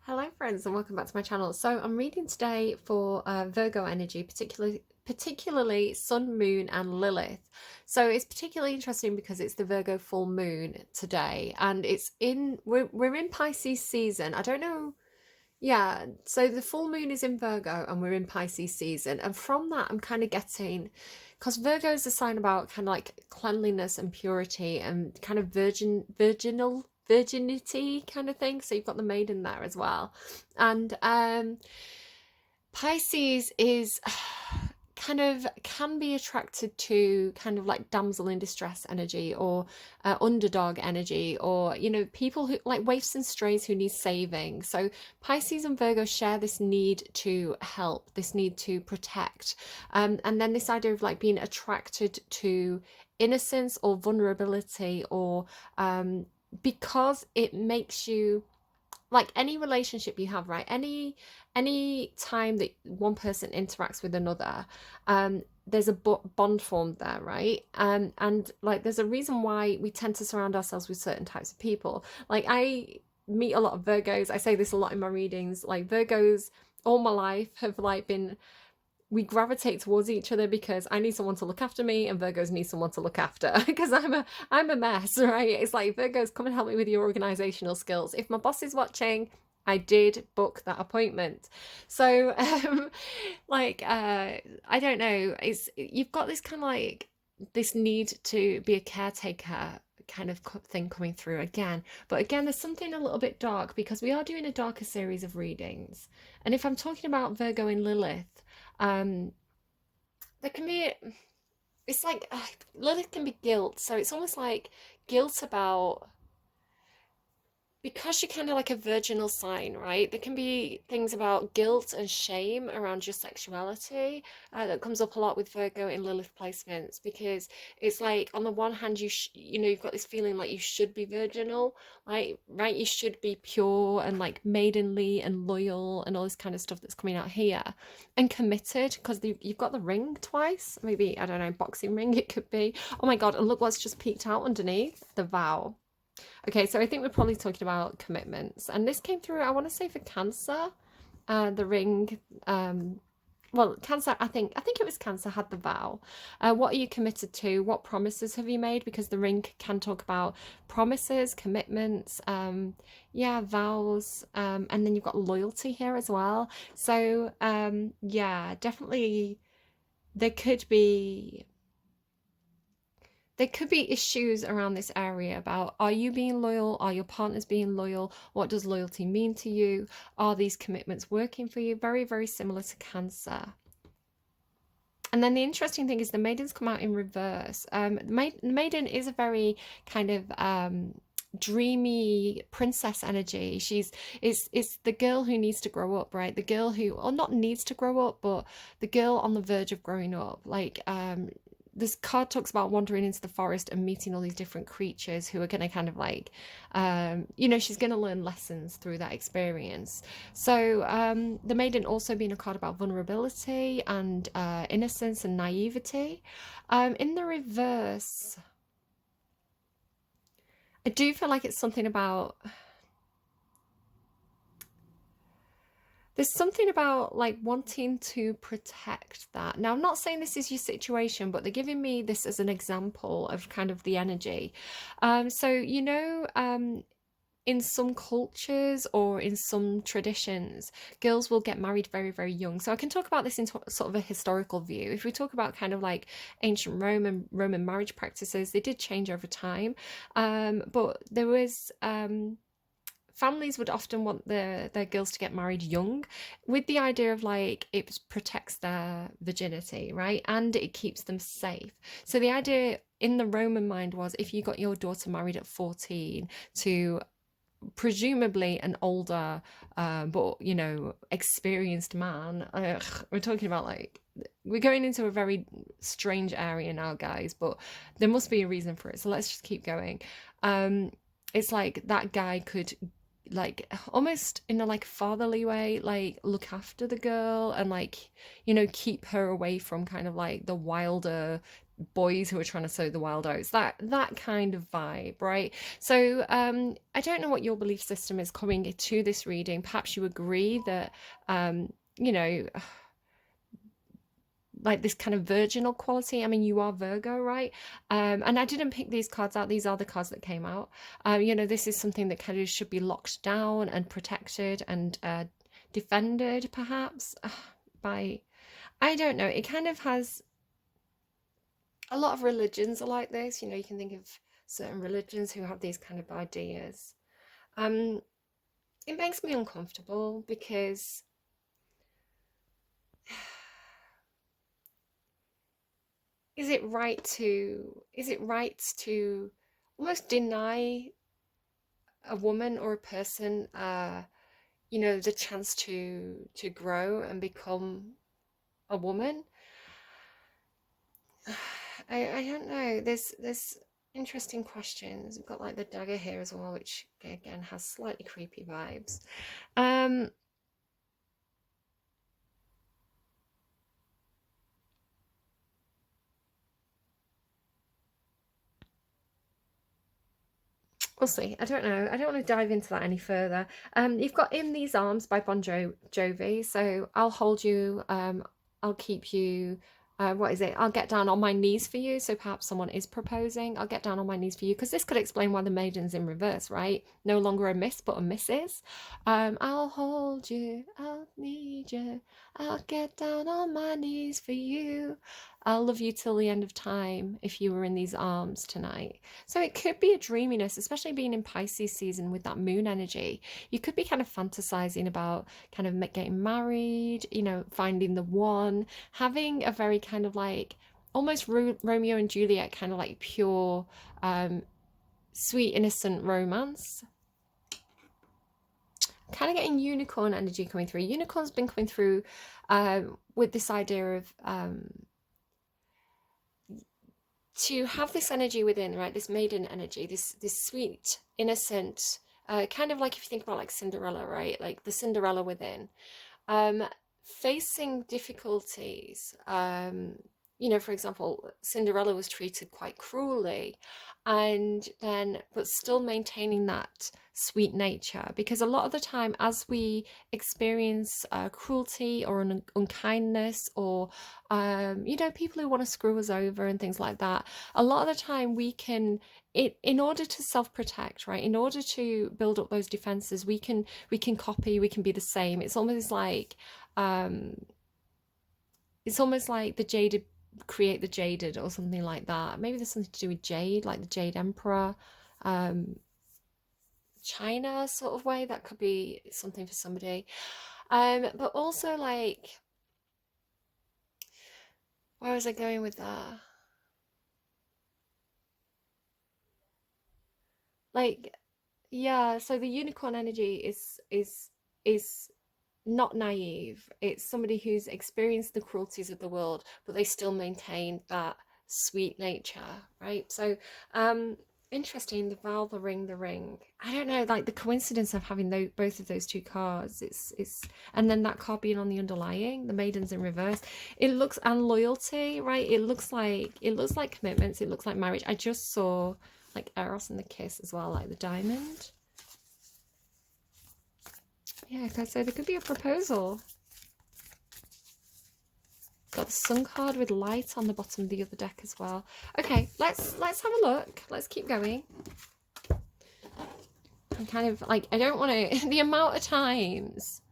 Hello friends and welcome back to my channel. So I'm reading today for Virgo energy, particularly Sun, Moon and Lilith. So it's particularly interesting because it's the Virgo full moon today and we're in Pisces season. I don't know. Yeah, so the full moon is in Virgo and we're in Pisces season. And from that I'm kind of getting, because Virgo is a sign about kind of like cleanliness and purity and kind of virginity kind of thing. So you've got the maiden there as well. And Pisces is kind of can be attracted to kind of like damsel in distress energy or underdog energy, or people who like waifs and strays who need saving. So Pisces and Virgo share this need to help, this need to protect, and then this idea of like being attracted to innocence or vulnerability, or because it makes you like any relationship you have, right? Any time that one person interacts with another, there's a bond formed there, right? And like there's a reason why we tend to surround ourselves with certain types of people. Like I meet a lot of Virgos. I say this a lot in my readings. Like Virgos all my life have like been, we gravitate towards each other because I need someone to look after me and Virgos need someone to look after because I'm a mess, right? It's like, Virgos, come and help me with your organizational skills. If my boss is watching, I did book that appointment. So I don't know, it's, you've got this kind of like this need to be a caretaker kind of thing coming through again. But again, there's something a little bit dark because we are doing a darker series of readings. And if I'm talking about Virgo and Lilith, um, there can be, it's like Lilith can be guilt. So it's almost like guilt about, because you're kind of like a virginal sign, right? There can be things about guilt and shame around your sexuality that comes up a lot with Virgo in Lilith placements, because it's like on the one hand you've got this feeling like you should be virginal, like right, you should be pure and like maidenly and loyal and all this kind of stuff that's coming out here, and committed because you've got the ring twice, maybe, I don't know, boxing ring it could be. Oh my god, and look what's just peeked out underneath, the vow. Okay, so I think we're probably talking about commitments. And this came through, I want to say for Cancer, the ring. Well, Cancer, I think it was Cancer had the vow. What are you committed to? What promises have you made? Because the ring can talk about promises, commitments, yeah, vows, and then you've got loyalty here as well. So, yeah, definitely there could be there could be issues around this area about, are you being loyal? Are your partners being loyal? What does loyalty mean to you? Are these commitments working for you? Very, very similar to Cancer. And then the interesting thing is the maidens come out in reverse. The maiden is a very kind of dreamy princess energy. She's is the girl who needs to grow up, right? The girl who, or not needs to grow up, but the girl on the verge of growing up. Like this card talks about wandering into the forest and meeting all these different creatures who are going to kind of like, she's going to learn lessons through that experience. So the maiden also being a card about vulnerability and innocence and naivety. In the reverse, I do feel like it's something about, there's something about like wanting to protect that. Now, I'm not saying this is your situation, but they're giving me this as an example of kind of the energy. So, in some cultures or in some traditions, girls will get married very, very young. So I can talk about this in sort of a historical view. If we talk about kind of like ancient Roman marriage practices, they did change over time. But there was families would often want their girls to get married young, with the idea of like it protects their virginity, right? And it keeps them safe. So the idea in the Roman mind was, if you got your daughter married at 14 to presumably an older but experienced man, we're talking about like, we're going into a very strange area now, guys, but there must be a reason for it, so let's just keep going. It's like that guy could, like, almost in a like fatherly way, like look after the girl and like keep her away from kind of like the wilder boys who are trying to sow the wild oats, that kind of vibe, right? So I don't know what your belief system is coming to this reading. Perhaps you agree that you know, like this kind of virginal quality. I mean, you are Virgo, right? And I didn't pick these cards out. These are the cards that came out. You know, this is something that kind of should be locked down and protected and defended, perhaps, by, I don't know. It kind of has a lot of religions are like this. You know, you can think of certain religions who have these kind of ideas. Um, it makes me uncomfortable because is it right to almost deny a woman or a person you know, the chance to grow and become a woman? I don't know. There's interesting questions. We've got like the dagger here as well, which again has slightly creepy vibes. Um, we'll see. I don't know. I don't want to dive into that any further. You've got In These Arms by Jovi. So I'll hold you. I'll keep you. What is it? I'll get down on my knees for you. So perhaps someone is proposing. I'll get down on my knees for you because this could explain why the maiden's in reverse, right? No longer a miss, but a missus. I'll hold you. I'll need you. I'll get down on my knees for you. I'll love you till the end of time if you were in these arms tonight. So it could be a dreaminess, especially being in Pisces season with that moon energy. You could be kind of fantasizing about kind of getting married, you know, finding the one, having a very kind of like almost Romeo and Juliet kind of like pure, sweet, innocent romance. Kind of getting unicorn energy coming through. Unicorn's been coming through with this idea of to have this energy within, right? This maiden energy, this sweet, innocent, kind of like if you think about like Cinderella, right? Like the Cinderella within, um, facing difficulties. You know, for example, Cinderella was treated quite cruelly, and then but still maintaining that sweet nature. Because a lot of the time, as we experience cruelty or an unkindness, or you know, people who want to screw us over and things like that, a lot of the time we can. In order to self-protect, right, in order to build up those defenses, we can copy, we can be the same. Um it's almost like the jaded create the jaded or something like that. Maybe there's something to do with jade, like the Jade Emperor, um China sort of way. That could be something for somebody. But also like, where was I going with that? Like, yeah, so the unicorn energy is not naive. It's somebody who's experienced the cruelties of the world, but they still maintain that sweet nature, right? So, interesting. The Val, the Ring, the Ring. I don't know, like the coincidence of having those, both of those two cards. It's and then that card being on the underlying, the Maiden's in reverse. It looks, and loyalty, right? It looks like commitments. It looks like marriage. I just saw like Eros and the Kiss as well, like the diamond. Yeah, so there could be a proposal. Got the Sun card with light on the bottom of the other deck as well. Okay, let's have a look. Let's keep going. I'm kind of like, I don't want to. The amount of times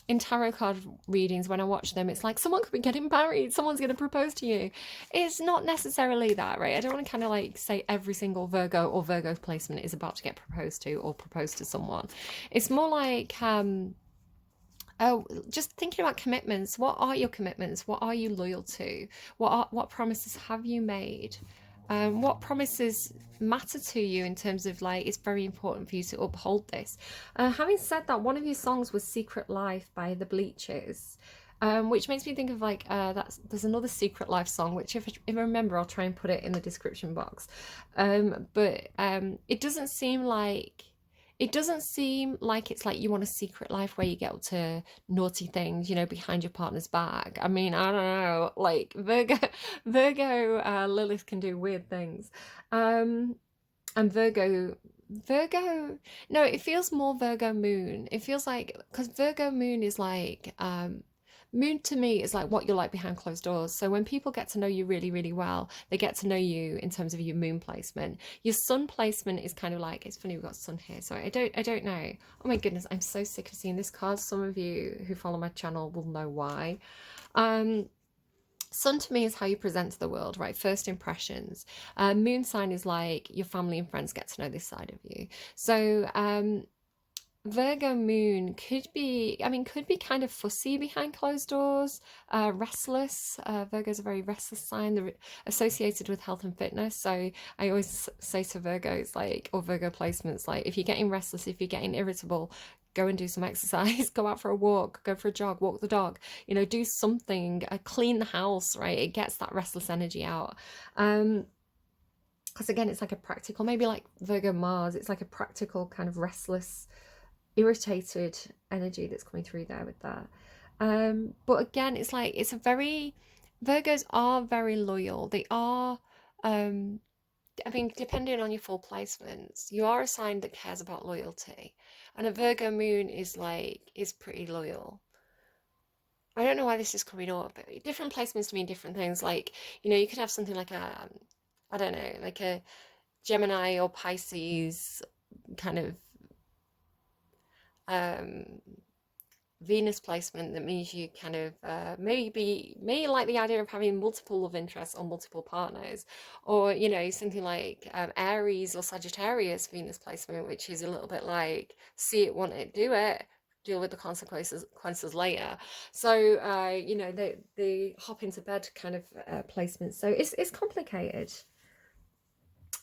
in tarot card readings when I watch them, it's like someone could be getting married, someone's going to propose to you. It's not necessarily that, right? I don't want to kind of like say every single Virgo or Virgo placement is about to get proposed to or propose to someone. It's more like oh, just thinking about commitments. What are your commitments? What are you loyal to? What promises have you made? What promises matter to you in terms of like, it's very important for you to uphold this. Having said that, one of your songs was Secret Life by the Bleachers, which makes me think of like, there's another Secret Life song, which if I remember, I'll try and put it in the description box. But it doesn't seem like it doesn't seem like it's like you want a secret life where you get up to naughty things, you know, behind your partner's back. I mean, I don't know, like Virgo, Lilith can do weird things. And Virgo, no, it feels more Virgo moon. It feels like, because Virgo moon is like, moon to me is like what you're like behind closed doors. So when people get to know you really, really well, they get to know you in terms of your moon placement. Your sun placement is kind of like, it's funny we've got sun here, so I don't know. Oh my goodness, I'm so sick of seeing this card. Some of you who follow my channel will know why. Sun to me is how you present to the world, right? First impressions. Moon sign is like your family and friends get to know this side of you. So Virgo moon could be, I mean, could be kind of fussy behind closed doors, restless. Virgo's a very restless sign. They're associated with health and fitness. So I always say to Virgos, like, or Virgo placements, like, if you're getting restless, if you're getting irritable, go and do some exercise, go out for a walk, go for a jog, walk the dog, you know, do something, clean the house, right? It gets that restless energy out. Because again, it's like a practical, maybe like Virgo Mars, it's like a practical kind of restless, irritated energy that's coming through there with that. But again, it's like, it's a very, Virgos are very loyal. They are, I mean, depending on your full placements, you are a sign that cares about loyalty. And a Virgo moon is like, is pretty loyal. I don't know why this is coming up, but different placements mean different things. Like, you know, you could have something like a, I don't know, like a Gemini or Pisces kind of um Venus placement that means you kind of may like the idea of having multiple love interests or multiple partners, or you know, something like Aries or Sagittarius Venus placement, which is a little bit like see it, want it, do it, deal with the consequences later. So you know, the hop into bed kind of placement. So it's complicated.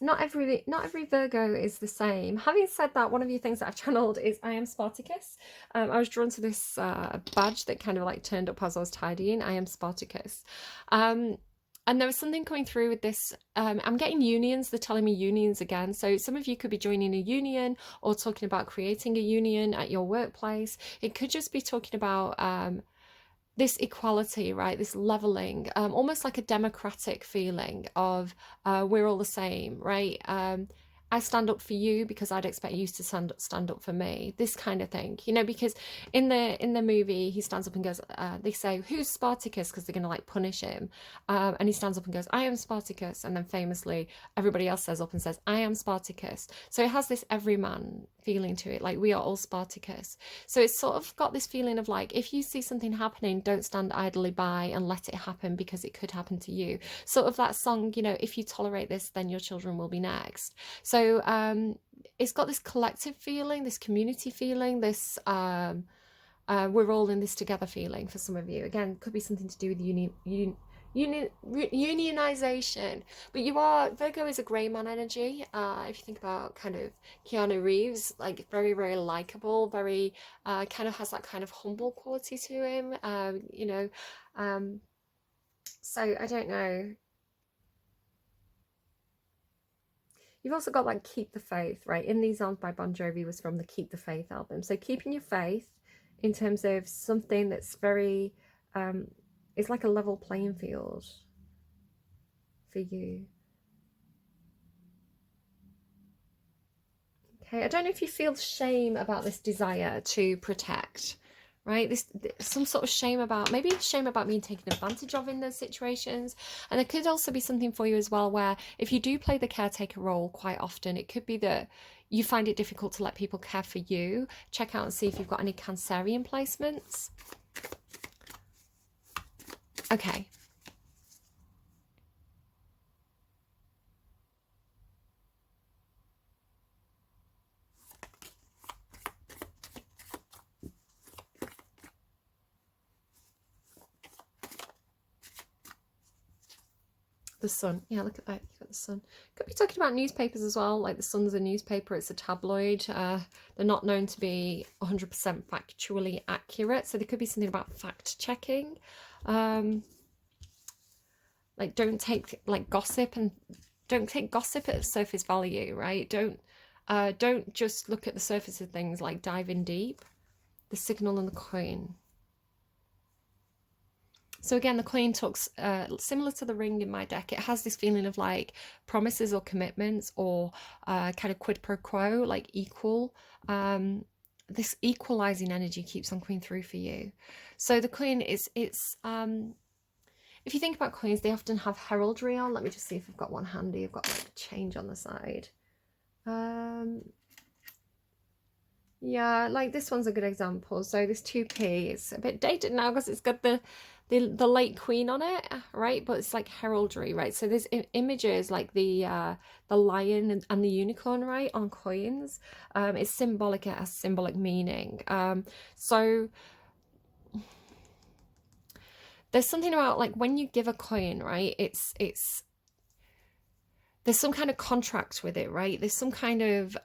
Not every Virgo is the same. Having said that, one of the things that I've channeled is I am Spartacus. I was drawn to this badge that kind of like turned up as I was tidying. I am Spartacus. And there was something coming through with this. I'm getting unions. They're telling me unions again. So some of you could be joining a union or talking about creating a union at your workplace. It could just be talking about this equality, right? This leveling, almost like a democratic feeling of we're all the same, right? I stand up for you because I'd expect you to stand up for me. This kind of thing, you know, because in the movie he stands up and goes, they say, who's Spartacus? Because they're gonna like punish him, and he stands up and goes, I am Spartacus, and then famously everybody else says up and says, I am Spartacus. So it has this everyman feeling to it, like we are all Spartacus. So it's sort of got this feeling of like, if you see something happening, don't stand idly by and let it happen because it could happen to you. Sort of that song, you know, if you tolerate this, then your children will be next. So it's got this collective feeling, this community feeling, this we're all in this together feeling for some of you. Again, could be something to do with unionization. But you are, Virgo is a grey man energy. If you think about kind of Keanu Reeves, like very, very likable, very kind of has that kind of humble quality to him. You know, so I don't know. You've also got like Keep the Faith, right? In These Arms by Bon Jovi was from the Keep the Faith album. So keeping your faith in terms of something that's very, it's like a level playing field for you. Okay, I don't know if you feel shame about this desire to protect, right? This some sort of shame about, maybe shame about being taken advantage of in those situations. And there could also be something for you as well where if you do play the caretaker role quite often, it could be that you find it difficult to let people care for you. Check out and see if you've got any Cancerian placements. Okay. The Sun. Yeah, look at that. You've got the Sun. Could be talking about newspapers as well. Like the Sun's a newspaper. It's a tabloid. They're not known to be 100% factually accurate. So there could be something about fact checking. Like don't take like gossip and don't take gossip at surface value, right? Don't Don't just look at the surface of things, like dive in deep. The signal and the coin. So again, the coin talks similar to the ring in my deck. It has this feeling of like promises or commitments, or kind of quid pro quo, like equal. This equalizing energy keeps on coming through for you. So the coin is, it's if you think about coins, they often have heraldry on. Let me just see if I've got one handy. I've got like a change on the side. Yeah, like this one's a good example. So this 2p, it's a bit dated now because it's got the late queen on it, right? But it's like heraldry, right? So there's images like the lion and the unicorn, right, on coins. It's symbolic, it has symbolic meaning. So there's something about like when you give a coin, right? It's there's some kind of contract with it, right? There's some kind of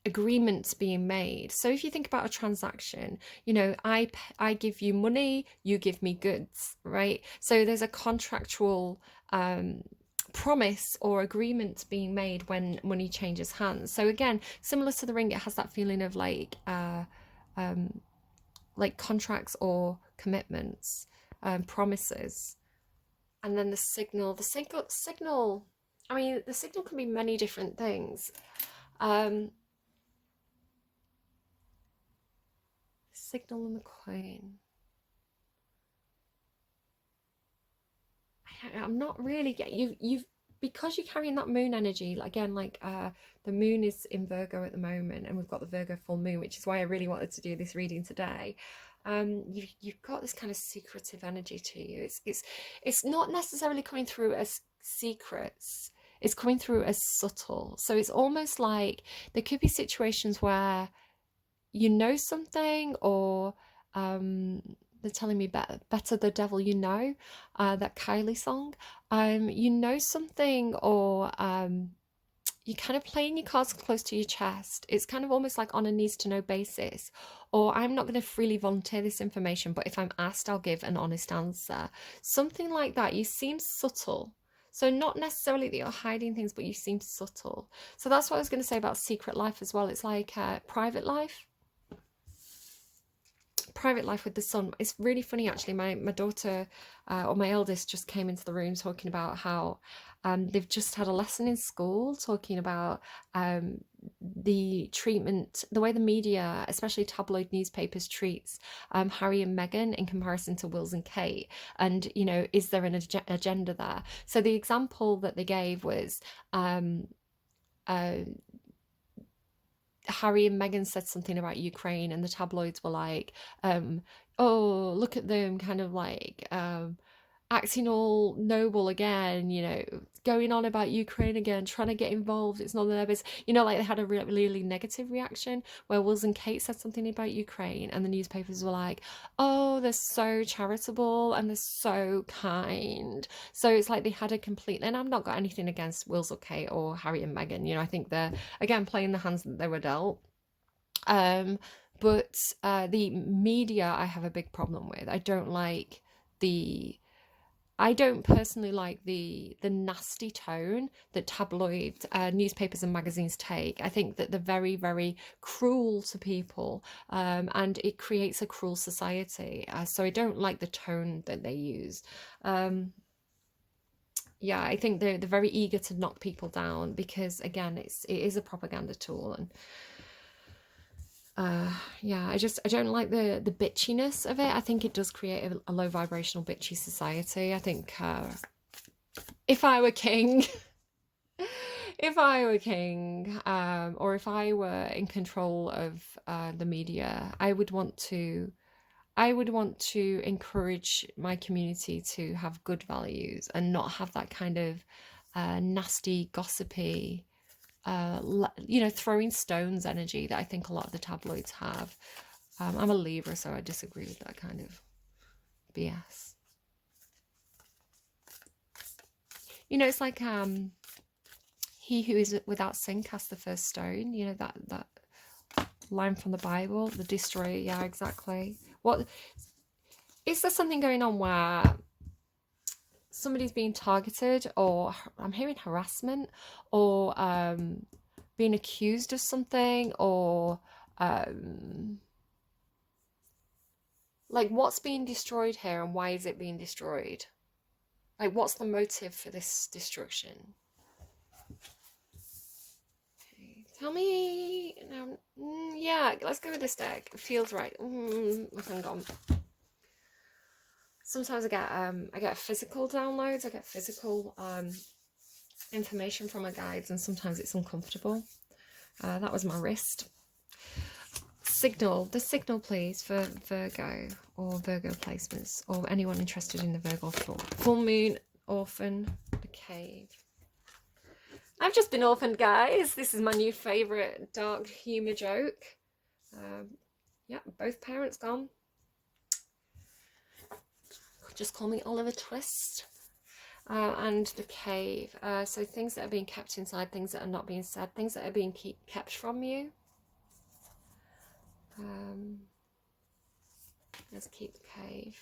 agreements being made. So if you think about a transaction, you know, I give you money, you give me goods, right? So there's a contractual promise or agreement being made when money changes hands. So again, similar to the ring, it has that feeling of like contracts or commitments, promises. And then the signal, I mean, the signal can be many different things. Signal and the coin. I'm not really getting you've because you're carrying that moon energy again, like the moon is in Virgo at the moment, and we've got the Virgo full moon, which is why I really wanted to do this reading today. You've got this kind of secretive energy to you. It's not necessarily coming through as secrets, it's coming through as subtle. So it's almost like there could be situations where you know something, or they're telling me better the devil you know, that Kylie song. You know something, or you're kind of playing your cards close to your chest. It's kind of almost like on a needs to know basis, or I'm not going to freely volunteer this information, but if I'm asked, I'll give an honest answer. Something like that. You seem subtle. So not necessarily that you're hiding things, but you seem subtle. So that's what I was going to say about secret life as well. It's like private life with the sun. It's really funny actually. My daughter, or my eldest, just came into the room talking about how they've just had a lesson in school talking about the treatment, the way the media, especially tabloid newspapers, treats Harry and Meghan in comparison to Wills and Kate. And, you know, is there an agenda there? So the example that they gave was Harry and Meghan said something about Ukraine, and the tabloids were like, oh, look at them kind of like acting all noble again, you know, going on about Ukraine again, trying to get involved. It's not their business. You know, like they had a really negative reaction where Wills and Kate said something about Ukraine, and the newspapers were like, oh, they're so charitable and they're so kind. So it's like they had a complete, and I've not got anything against Wills or Kate or Harry and Meghan. You know, I think they're, again, playing the hands that they were dealt. But the media I have a big problem with. I don't personally like the nasty tone that tabloid newspapers and magazines take. I think that they're very, very cruel to people, and it creates a cruel society. So I don't like the tone that they use. Yeah, I think they're very eager to knock people down because, again, it is a propaganda tool. And yeah, I don't like the bitchiness of it. I think it does create a low vibrational bitchy society. I think if I were king, or if I were in control of the media, I would want to encourage my community to have good values and not have that kind of nasty, gossipy, you know, throwing stones energy that I think a lot of the tabloids have. I'm a Libra, so I disagree with that kind of BS. You know, it's like he who is without sin casts the first stone. You know, that line from the Bible, the destroyer. Yeah, exactly. What is there something going on where somebody's being targeted, or I'm hearing harassment, or being accused of something, or like what's being destroyed here and why is it being destroyed? Like what's the motive for this destruction? Okay, tell me now. Yeah, let's go with this deck. It feels right. Hang on. Sometimes I get physical downloads, I get physical information from my guides, and sometimes it's uncomfortable. That was my wrist. The signal please for Virgo or Virgo placements, or anyone interested in the Virgo full moon, orphan, the cave. I've just been orphaned, guys. This is my new favourite dark humour joke. Yeah, both parents gone. Just call me Oliver Twist. And the cave. So things that are being kept inside, things that are not being said, things that are being kept from you. Let's keep the cave.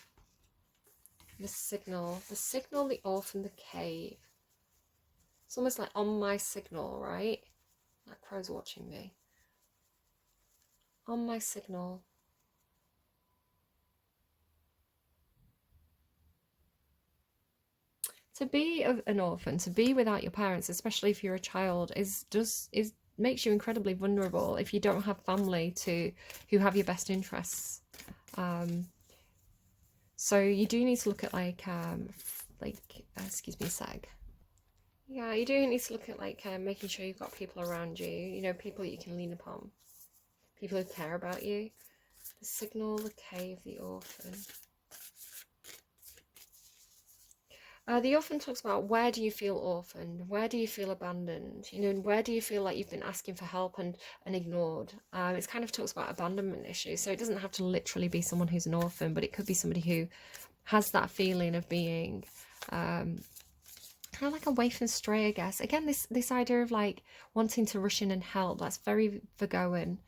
The signal, the orphan, the cave. It's almost like on my signal, right? That crow's watching me. On my signal. To be an orphan, to be without your parents, especially if you're a child, is makes you incredibly vulnerable if you don't have family who have your best interests. So you do need to look at excuse me a sec. Yeah, you do need to look at making sure you've got people around you, you know, people you can lean upon, people who care about you. The signal, the cave, the orphan. The orphan talks about, where do you feel orphaned? Where do you feel abandoned? You know, where do you feel like you've been asking for help and ignored? It kind of talks about abandonment issues. So it doesn't have to literally be someone who's an orphan, but it could be somebody who has that feeling of being kind of like a waif and stray, I guess. Again, this idea of like wanting to rush in and help, that's very Virgoan,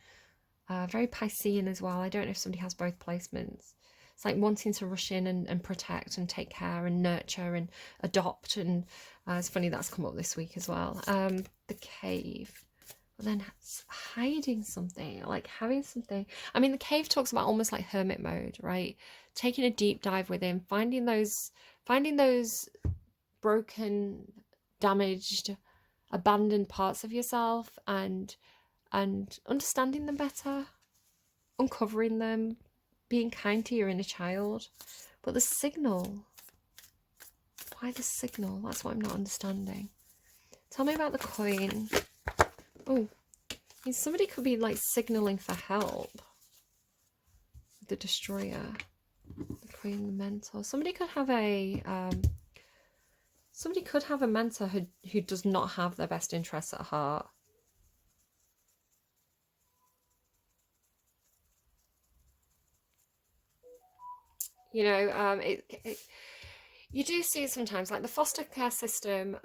very Piscean as well. I don't know if somebody has both placements. It's like wanting to rush in and protect and take care and nurture and adopt. And it's funny that's come up this week as well. The cave. But then hiding something, like having something. I mean, the cave talks about almost like hermit mode, right? Taking a deep dive within, finding those broken, damaged, abandoned parts of yourself and understanding them better, uncovering them, being kind to your inner child. But the signal, why the signal? That's what I'm not understanding. Tell me about the coin. Oh, I mean, somebody could be like signaling for help. The destroyer, the queen, the mentor. Somebody could have a mentor who does not have their best interests at heart. You know, you do see it sometimes. Like the foster care system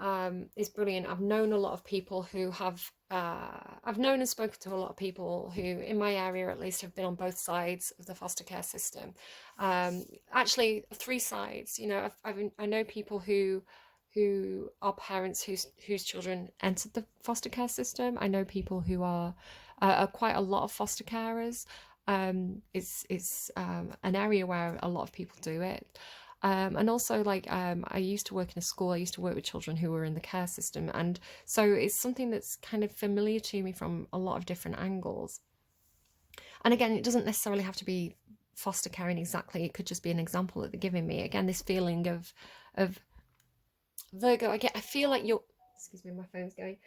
is brilliant. I've known a lot of people who have, I've known and spoken to a lot of people who, in my area at least, have been on both sides of the foster care system. Actually, three sides. You know, I know people who are parents whose children entered the foster care system. I know people who are quite a lot of foster carers. It's an area where a lot of people do it. And also, like, I used to work in a school. I used to work with children who were in the care system, and so it's something that's kind of familiar to me from a lot of different angles. And again, it doesn't necessarily have to be foster caring exactly. It could just be an example that they're giving me. Again, this feeling of Virgo. I feel like you're. Excuse me, my phone's going.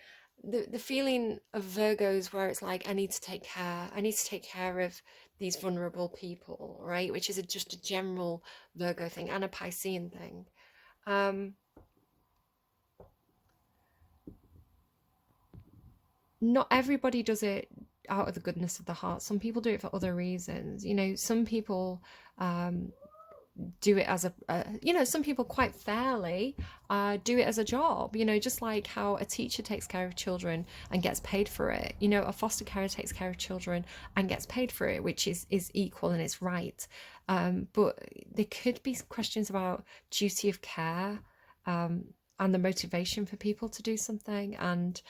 The feeling of Virgos where it's like, I need to take care of these vulnerable people, right? Which is just a general Virgo thing and a Piscean thing. Not everybody does it out of the goodness of the heart. Some people do it for other reasons. You know, some people do it as some people quite fairly do it as a job, you know, just like how a teacher takes care of children and gets paid for it. You know, a foster carer takes care of children and gets paid for it, which is equal and it's right. But there could be questions about duty of care and the motivation for people to do something, and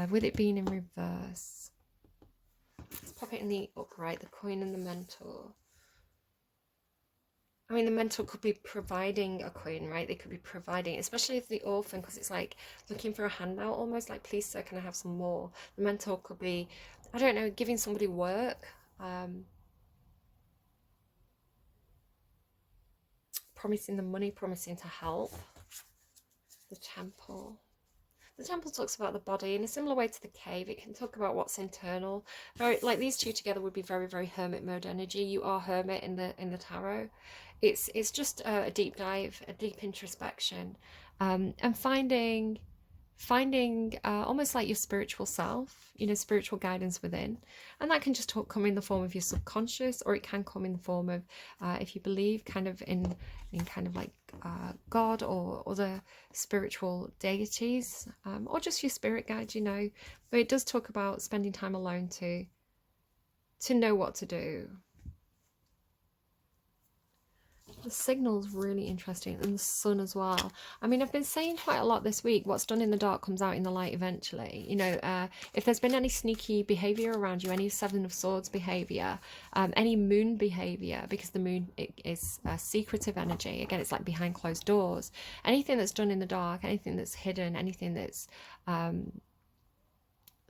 with it being in reverse. Let's pop it in the upright, the coin and the mentor. I mean, the mentor could be providing a coin, right? They could be providing, especially if the orphan, because it's like looking for a handout almost, like, please, sir, can I have some more? The mentor could be, I don't know, giving somebody work, promising them money, promising to help. The temple. The temple talks about the body in a similar way to the cave. It can talk about what's internal. Very, like, these two together would be very, very hermit mode energy. You are hermit in the tarot. It's just a deep dive, a deep introspection, and finding almost like your spiritual self, you know, spiritual guidance within. And that can just come in the form of your subconscious, or it can come in the form of, if you believe kind of in kind of like God or other spiritual deities, or just your spirit guide, you know. But it does talk about spending time alone to know what to do. The signal's really interesting, and the sun as well. I mean, I've been saying quite a lot this week, what's done in the dark comes out in the light eventually. You know, if there's been any sneaky behaviour around you, any Seven of Swords behaviour, any moon behaviour, because the moon is a secretive energy. Again, it's like behind closed doors. Anything that's done in the dark, anything that's hidden, anything that's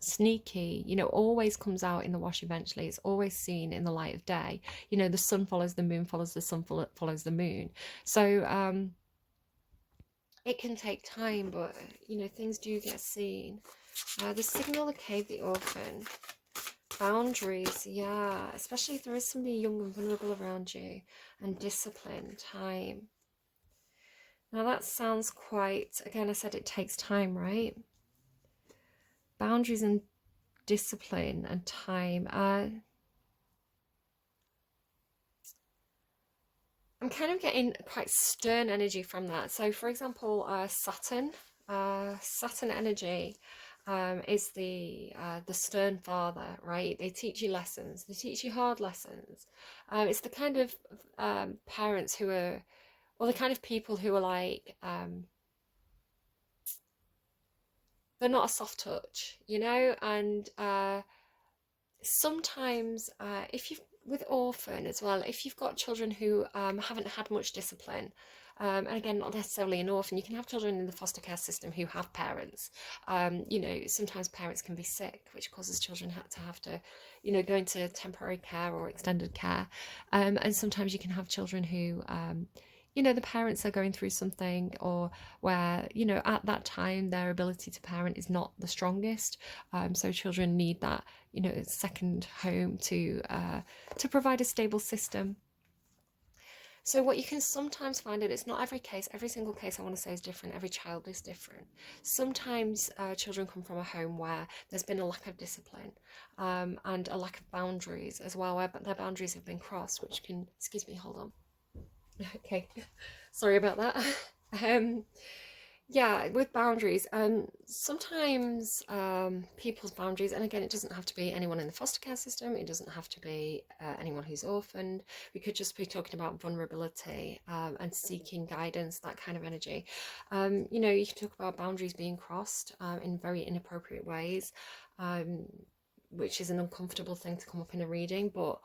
sneaky, you know, always comes out in the wash eventually. It's always seen in the light of day. You know, the sun follows the moon, follows the sun, follows the moon. So it can take time, but, you know, things do get seen. The signal, the cave, the orphan. Boundaries, yeah, especially if there is somebody young and vulnerable around you. And discipline, time. Now that sounds quite, again, I said it takes time, right? Boundaries and discipline and time. I'm kind of getting quite stern energy from that. So, for example, Saturn energy is the stern father, right? They teach you lessons. They teach you hard lessons. It's the kind of parents who are, or the kind of people who are like, they're not a soft touch, you know. And sometimes if you've, with orphan as well, if you've got children who haven't had much discipline, and again, not necessarily an orphan, you can have children in the foster care system who have parents. You know, sometimes parents can be sick, which causes children to have to, you know, go into temporary care or extended care. And sometimes you can have children who you know, the parents are going through something, or where, you know, at that time their ability to parent is not the strongest. So children need that, you know, second home to provide a stable system. So what you can sometimes find, and it's not every case, every single case I want to say is different, every child is different. Sometimes children come from a home where there's been a lack of discipline, and a lack of boundaries as well, where their boundaries have been crossed, which can, excuse me, hold on. Okay, sorry about that. Yeah, with boundaries, sometimes people's boundaries, and again, it doesn't have to be anyone in the foster care system, it doesn't have to be anyone who's orphaned. We could just be talking about vulnerability, and seeking guidance, that kind of energy. You know, you can talk about boundaries being crossed in very inappropriate ways, which is an uncomfortable thing to come up in a reading, but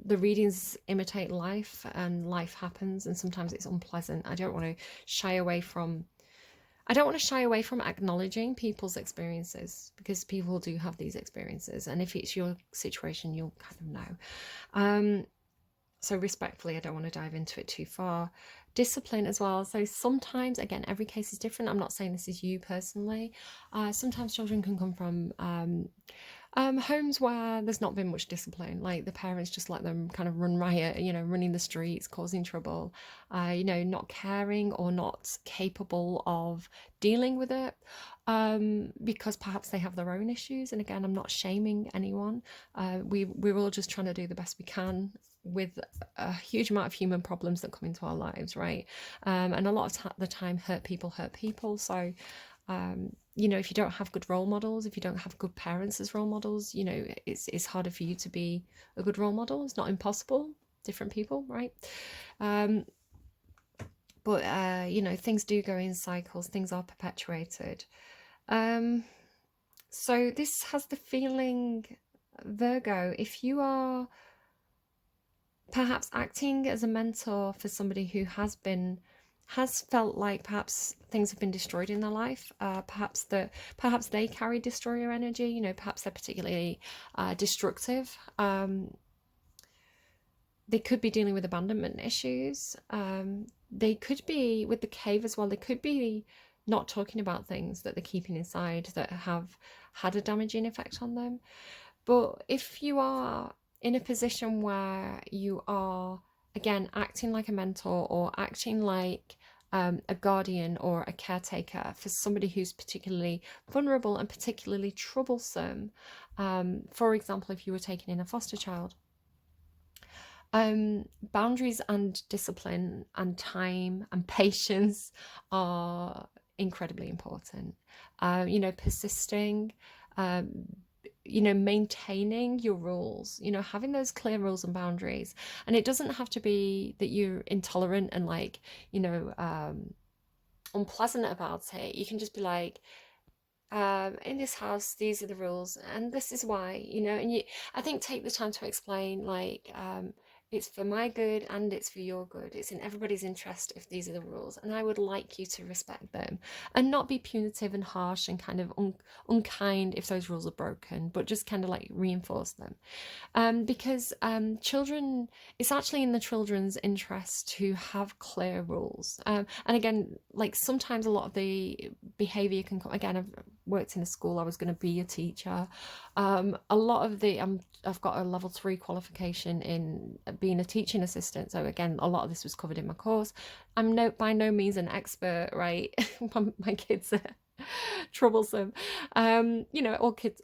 the readings imitate life, and life happens, and sometimes it's unpleasant. I don't want to shy away from acknowledging people's experiences, because people do have these experiences, and if it's your situation, you'll kind of know. So respectfully, I don't want to dive into it too far. Discipline as well. So sometimes, again, every case is different. I'm not saying this is you personally. Sometimes children can come from homes where there's not been much discipline, like the parents just let them kind of run riot, you know, running the streets, causing trouble, you know, not caring or not capable of dealing with it, because perhaps they have their own issues. And again, I'm not shaming anyone. We're all just trying to do the best we can with a huge amount of human problems that come into our lives, right? And a lot of the time, hurt people. So you know, if you don't have good role models, if you don't have good parents as role models, you know, it's harder for you to be a good role model. It's not impossible. Different people, right? But you know, things do go in cycles, things are perpetuated. Um, so this has the feeling, Virgo, if you are perhaps acting as a mentor for somebody who has felt like perhaps things have been destroyed in their life, perhaps they carry destroyer energy, you know, perhaps they're particularly destructive. They could be dealing with abandonment issues. They could be with the cave as well. They could be not talking about things that they're keeping inside that have had a damaging effect on them. But if you are in a position where you are, again, acting like a mentor or acting like a guardian or a caretaker for somebody who's particularly vulnerable and particularly troublesome, for example, if you were taking in a foster child, boundaries and discipline and time and patience are incredibly important. You know, persisting, um, you know, maintaining your rules, you know, having those clear rules and boundaries. And it doesn't have to be that you're intolerant and like, you know, unpleasant about it. You can just be like, in this house, these are the rules, and this is why, you know, and you, I think, take the time to explain, like, it's for my good and it's for your good. It's in everybody's interest if these are the rules, and I would like you to respect them and not be punitive and harsh and kind of unkind if those rules are broken, but just kind of like reinforce them. Because children, it's actually in the children's interest to have clear rules. And again, like sometimes a lot of the behavior can come, again, I've worked in a school, I was going to be a teacher. A lot of the, I've got a level 3 qualification in being a teaching assistant. So again, a lot of this was covered in my course. I'm by no means an expert, right? My kids are troublesome. You know, all kids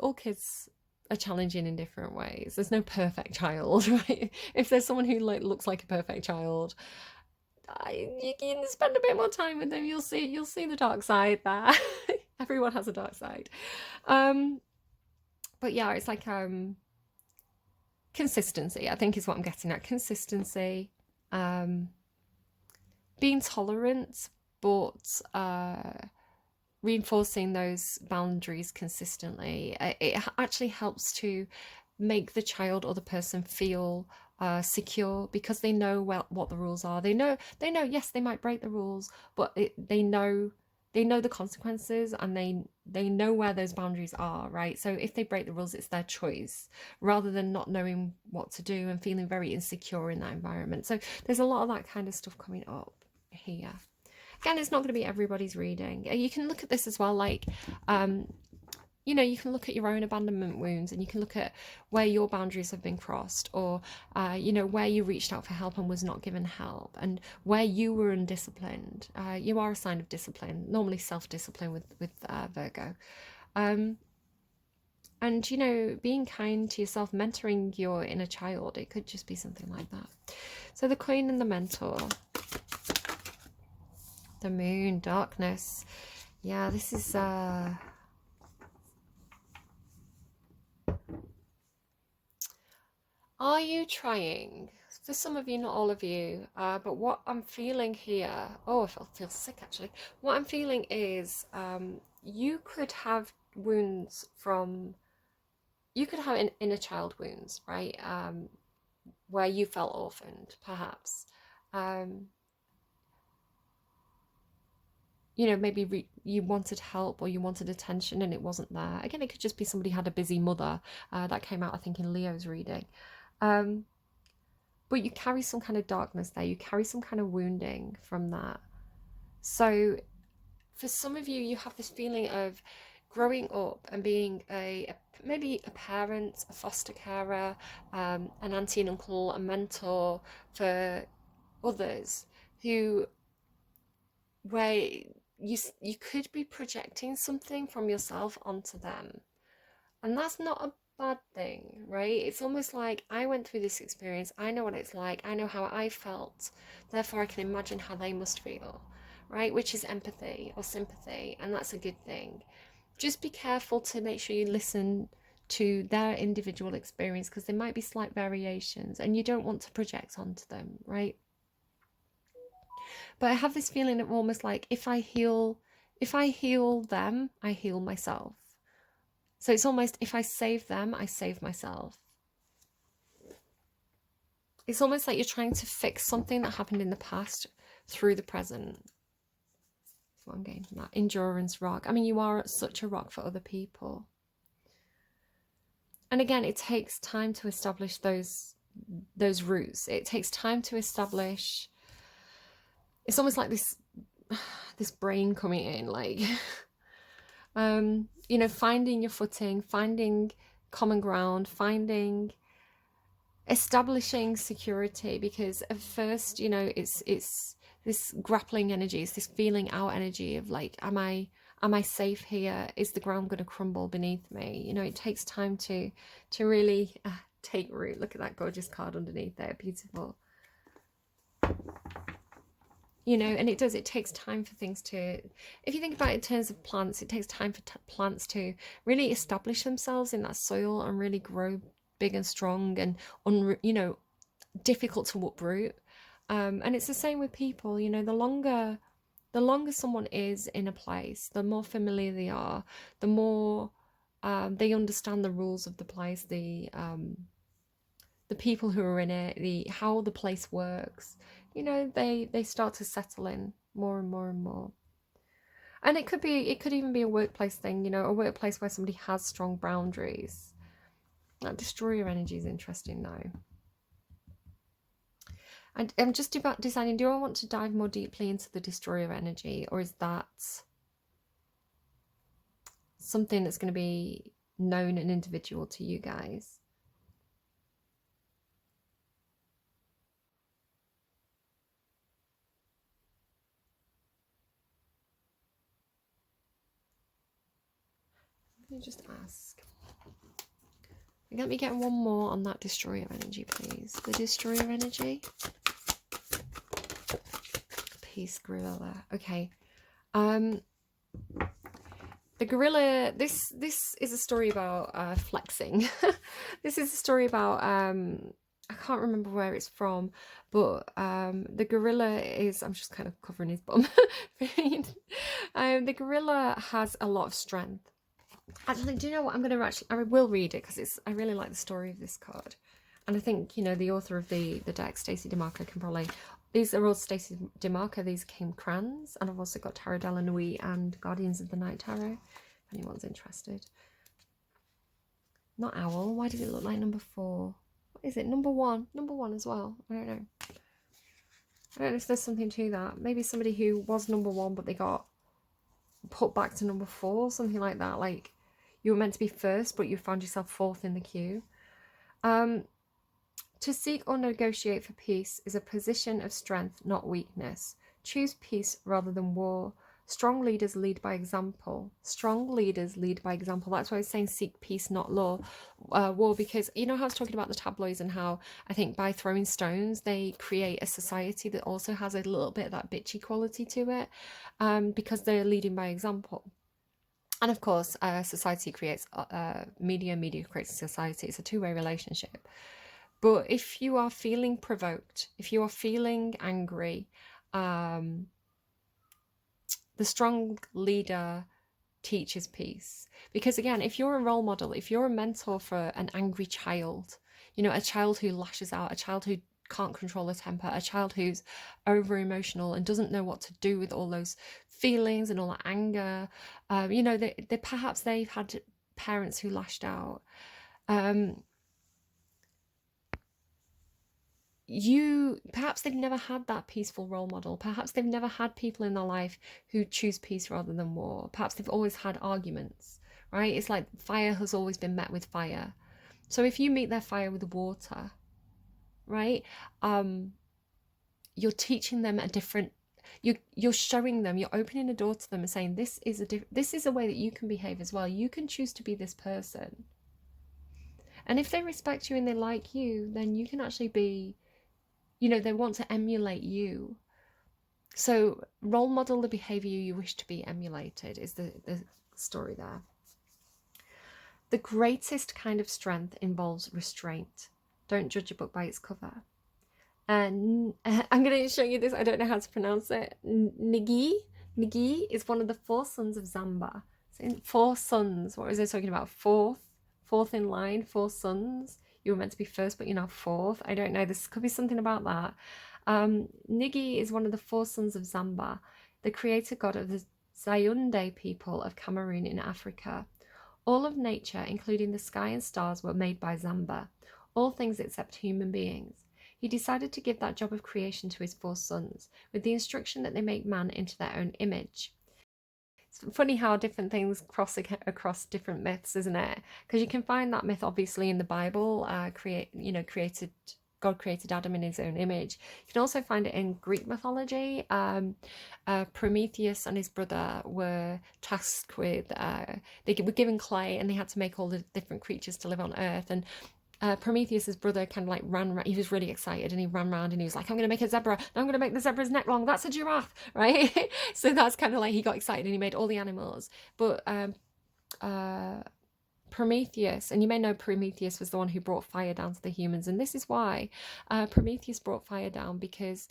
are challenging in different ways. There's no perfect child, right? If there's someone who like looks like a perfect child, you can spend a bit more time with them. You'll see the dark side there. Everyone has a dark side. Um, but yeah, it's like consistency, I think, is what I'm getting at. Consistency, um, being tolerant, but reinforcing those boundaries consistently. It actually helps to make the child or the person feel secure because they know what the rules are. They know. Yes, they might break the rules, but they know the consequences, and they know where those boundaries are, right? So if they break the rules, it's their choice rather than not knowing what to do and feeling very insecure in that environment. So there's a lot of that kind of stuff coming up here. Again, it's not going to be everybody's reading. You can look at this as well, like, you know, you can look at your own abandonment wounds, and you can look at where your boundaries have been crossed, or, you know, where you reached out for help and was not given help, and where you were undisciplined. You are a sign of discipline, normally self-discipline with Virgo. And, you know, being kind to yourself, mentoring your inner child, it could just be something like that. So the Queen and the Mentor. The Moon, darkness. Yeah, this is are you trying? For some of you, not all of you, but what I'm feeling here, oh, I feel sick actually. What I'm feeling is you could have wounds from, you could have inner child wounds, right? Where you felt orphaned, perhaps. Um, you know, maybe you wanted help or you wanted attention and it wasn't there. Again, it could just be somebody had a busy mother. That came out, I think, in Leo's reading. Um, but you carry some kind of darkness there. You carry some kind of wounding from that. So for some of you, you have this feeling of growing up and being maybe a parent, a foster carer, an auntie and uncle, a mentor for others who, where you could be projecting something from yourself onto them. And that's not a bad thing, right? It's almost like, I went through this experience, I know what it's like, I know how I felt, therefore I can imagine how they must feel, right? Which is empathy or sympathy, and that's a good thing. Just be careful to make sure you listen to their individual experience, because there might be slight variations and you don't want to project onto them, right? But I have this feeling of almost like if I heal them, I heal myself. So it's almost if I save them, I save myself. It's almost like you're trying to fix something that happened in the past through the present. That's what I'm getting from that. Endurance rock. I mean, you are such a rock for other people. And again, it takes time to establish those roots. It takes time to establish. It's almost like this brain coming in, like, you know, finding your footing, finding common ground, establishing security. Because at first, you know, it's this grappling energy, it's this feeling out energy of like, am I safe here? Is the ground going to crumble beneath me? You know, it takes time to really take root. Look at that gorgeous card underneath there, beautiful. You know, and it takes time for things to, if you think about it in terms of plants, it takes time for plants to really establish themselves in that soil and really grow big and strong and, you know, difficult to uproot. And it's the same with people. You know, the longer someone is in a place, the more familiar they are, the more they understand the rules of the place, the people who are in it, how the place works. You know, they start to settle in more and more and more. And it could even be a workplace thing, you know, a workplace where somebody has strong boundaries. That destroyer energy is interesting though. I'm just about deciding, do I want to dive more deeply into the destroyer energy, or is that something that's going to be known and individual to you guys? Let me just ask. Let me get one more on that destroyer energy, please. The destroyer energy. Peace gorilla. Okay. The gorilla, this is a story about flexing. This is a story about I can't remember where it's from, but the gorilla is, I'm just kind of covering his bum. The gorilla has a lot of strength. Actually, do you know what? I will read it because I really like the story of this card. And I think, you know, the author of the deck, Stacey DeMarco, can probably... These are all Stacey DeMarco. These came crans. And I've also got Tarot de la Nuit and Guardians of the Night Tarot, if anyone's interested. Not owl. Why does it look like number 4? What is it? Number 1. Number 1 as well. I don't know. I don't know if there's something to that. Maybe somebody who was number 1, but they got put back to number 4. Something like that. Like, you were meant to be first, but you found yourself 4th in the queue. To seek or negotiate for peace is a position of strength, not weakness. Choose peace rather than war. Strong leaders lead by example. Strong leaders lead by example. That's why I was saying seek peace, not war, because you know how I was talking about the tabloids and how I think by throwing stones, they create a society that also has a little bit of that bitchy quality to it, because they're leading by example. And of course, society creates media creates society. It's a two-way relationship. But if you are feeling provoked, if you are feeling angry, the strong leader teaches peace. Because again, if you're a role model, if you're a mentor for an angry child, you know, a child who lashes out, a child who can't control a temper, a child who's over emotional and doesn't know what to do with all those feelings and all that anger, you know, perhaps they've had parents who lashed out. Perhaps they've never had that peaceful role model. Perhaps they've never had people in their life who choose peace rather than war. Perhaps they've always had arguments, right? It's like fire has always been met with fire. So if you meet their fire with water, right, you're teaching them a different, you're showing them, you're opening a door to them and saying, this is a way that you can behave as well. You can choose to be this person. And if they respect you and they like you, then you can actually be, you know, they want to emulate you. So role model the behavior you wish to be emulated is the story there. The greatest kind of strength involves restraint. Don't judge a book by its cover. And I'm going to show you this. I don't know how to pronounce it. Nigi. Nigi is one of the four sons of Zamba. So four sons. What was I talking about? Fourth in line, four sons. You were meant to be first, but you're now fourth. I don't know. This could be something about that. Nigi is one of the four sons of Zamba, the creator god of the Zayunde people of Cameroon in Africa. All of nature, including the sky and stars, were made by Zamba, all things except human beings. He decided to give that job of creation to his four sons, with the instruction that they make man into their own image. It's funny how different things cross across different myths, isn't it? Because you can find that myth obviously in the Bible. God created Adam in his own image. You can also find it in Greek mythology. Prometheus and his brother were tasked with, they were given clay and they had to make all the different creatures to live on Earth. And Prometheus's brother kind of like ran, he was really excited and he ran around and he was like, I'm going to make a zebra. I'm going to make the zebra's neck long. That's a giraffe, right? So that's kind of like he got excited and he made all the animals. But uh, Prometheus, and you may know Prometheus was the one who brought fire down to the humans. And this is why Prometheus brought fire down, because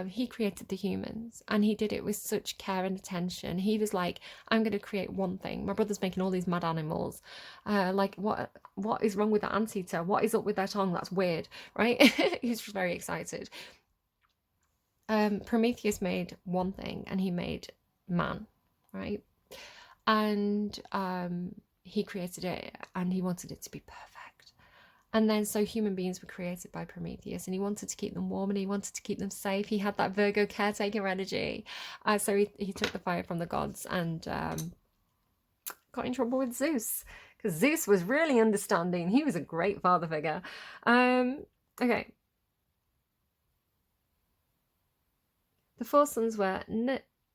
he created the humans and he did it with such care and attention. He was like, I'm going to create one thing. My brother's making all these mad animals. Like, what is wrong with that anteater? What is up with their tongue? That's weird, right? He's very excited. Prometheus made one thing and he made man, right? And he created it and he wanted it to be perfect. And then so human beings were created by Prometheus and he wanted to keep them warm and he wanted to keep them safe. He had that Virgo caretaker energy. So he took the fire from the gods and got in trouble with Zeus, because Zeus was really understanding. He was a great father figure. Okay. The four sons were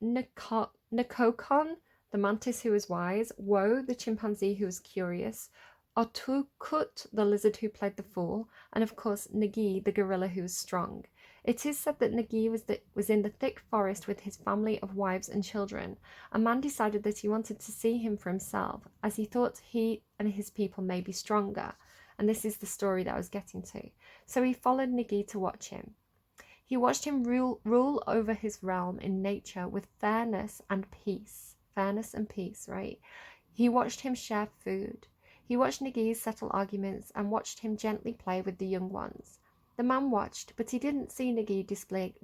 Nekokon, the mantis who was wise, Wo, the chimpanzee who was curious, Otukut, the lizard who played the fool, and of course Nagi, the gorilla who was strong. It is said that Nagi was in the thick forest with his family of wives and children. A man decided that he wanted to see him for himself, as he thought he and his people may be stronger. And this is the story that I was getting to. So he followed Nagi to watch him. He watched him rule over his realm in nature with fairness and peace. Fairness and peace, right? He watched him share food. He watched Nagi settle arguments and watched him gently play with the young ones. The man watched, but he didn't see Nagi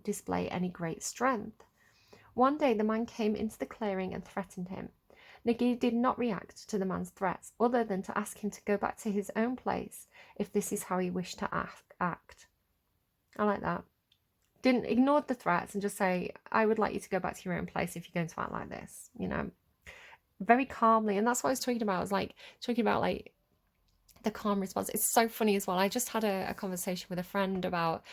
display any great strength. One day the man came into the clearing and threatened him. Nagi did not react to the man's threats, other than to ask him to go back to his own place if this is how he wished to act. I like that. Didn't ignore the threats and just say, I would like you to go back to your own place if you're going to act like this, you know, very calmly. And that's what I was talking about. I was like talking about like the calm response. It's so funny as well. I just had a conversation with a friend about,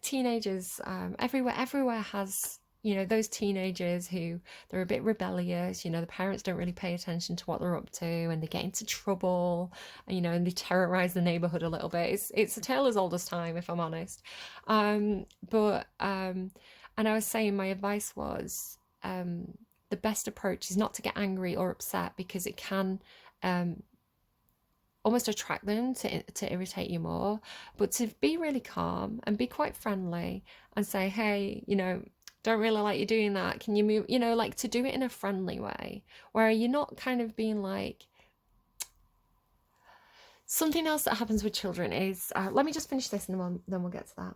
teenagers. Everywhere has, those teenagers who they're a bit rebellious. The parents don't really pay attention to what they're up to, and they get into trouble. And they terrorize the neighborhood a little bit. It's a tale as old as time, if I'm honest. And I was saying my advice was, the best approach is not to get angry or upset, because it can almost attract them to irritate you more, but to be really calm and be quite friendly and say, hey, don't really like you doing that. Can you move? Like to do it in a friendly way where you're not kind of being like. Something else that happens with children is, let me just finish this and then we'll get to that.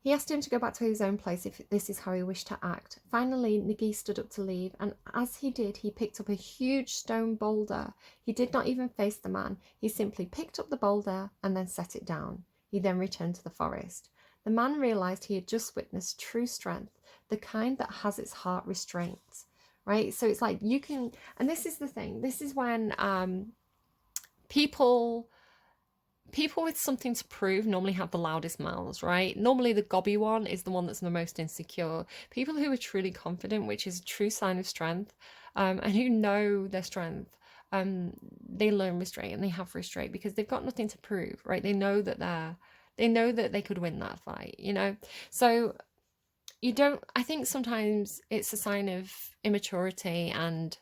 He asked him to go back to his own place if this is how he wished to act. Finally, Nagi stood up to leave, and as he did, he picked up a huge stone boulder. He did not even face the man. He simply picked up the boulder and then set it down. He then returned to the forest. The man realized he had just witnessed true strength, the kind that has its heart restrained, right? So it's like you can, and this is the thing. This is when people with something to prove normally have the loudest mouths, right? Normally the gobby one is the one that's the most insecure. People who are truly confident, which is a true sign of strength, and who know their strength, they learn restraint and they have restraint because they've got nothing to prove, right? They know that they could win that fight, So I think sometimes it's a sign of immaturity and